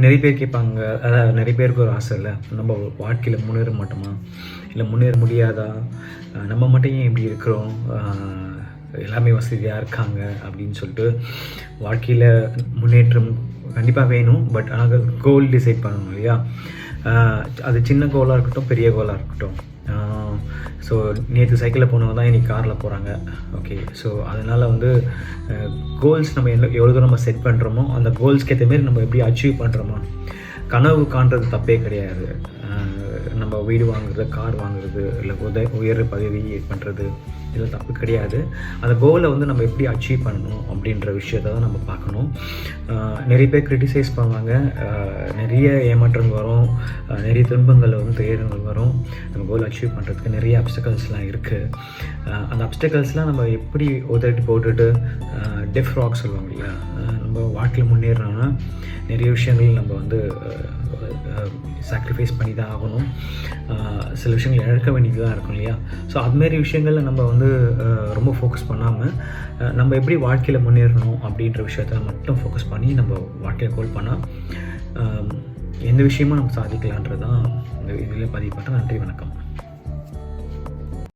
நிறைய பேர் கேட்பாங்க, அதாவது நிறைய பேருக்கு ஒரு ஆசை இல்லை, நம்ம வாழ்க்கையில் முன்னேற மாட்டோமா, இல்லை முன்னேற முடியாதா, நம்ம மட்டும் ஏன் இப்படி இருக்கிறோம், எல்லாமே வசதியாக இருக்காங்க அப்படின்னு சொல்லிட்டு. வாழ்க்கையில் முன்னேற்றம் கண்டிப்பாக வேணும், பட் ஆனால் கோல் டிசைட் பண்ணணும் இல்லையா. அது சின்ன கோலாக இருக்கட்டும், பெரிய கோலாக இருக்கட்டும். ஸோ நேற்று சைக்கிளில் போனவங்க தான் இன்றைக்கி காரில் போகிறாங்க. ஓகே, ஸோ அதனால் வந்து கோல்ஸ் நம்ம எவ்வளோ தூரம் நம்ம செட் பண்ணுறோமோ, அந்த கோல்ஸ்க்கு ஏற்ற மாரி நம்ம எப்படி அச்சீவ் பண்ணுறோமோ. கனவு காண்றது தப்பே கிடையாது. நம்ம வீடு வாங்குறது, கார் வாங்குறது, இல்லை உயர் பதவி பண்ணுறது, இதெல்லாம் தப்பு கிடையாது. அந்த கோலை வந்து நம்ம எப்படி அச்சீவ் பண்ணணும் அப்படின்ற விஷயத்தை தான் நம்ம பார்க்கணும். நிறைய பேர் க்ரிட்டிசைஸ் பண்ணுவாங்க, நிறைய ஏமாற்றங்கள் வரும், நிறைய துன்பங்கள் வரும், துயரங்கள் வரும். நம்ம கோல் அச்சீவ் பண்ணுறதுக்கு நிறைய அப்டக்கல்ஸ்லாம் இருக்குது. அந்த அப்டக்கல்ஸ்லாம் நம்ம எப்படி உதட்டி போட்டுட்டு டெஃப் ராக் சொல்லுவாங்க இல்லையா, நம்ம வாழ்க்கையில் முன்னேறணும்னா நிறைய விஷயங்கள் நம்ம வந்து சாக்ரிஃபைஸ் பண்ணி தான் ஆகணும். சில விஷயங்கள் இழக்க வேண்டியது தான் இருக்கும் இல்லையா. ஸோ அதுமாரி விஷயங்களில் நம்ம வந்து ரொம்ப ஃபோக்கஸ் பண்ணாமல் நம்ம எப்படி வாழ்க்கையில் முன்னேறணும் அப்படின்ற விஷயத்தில் மட்டும் ஃபோக்கஸ் பண்ணி நம்ம வாழ்க்கையை கோல் பண்ணால் எந்த விஷயமும் நம்ம சாதிக்கலான்றது தான் இந்த இதில் பதிவு பண்ணுறேன். நன்றி, வணக்கம்.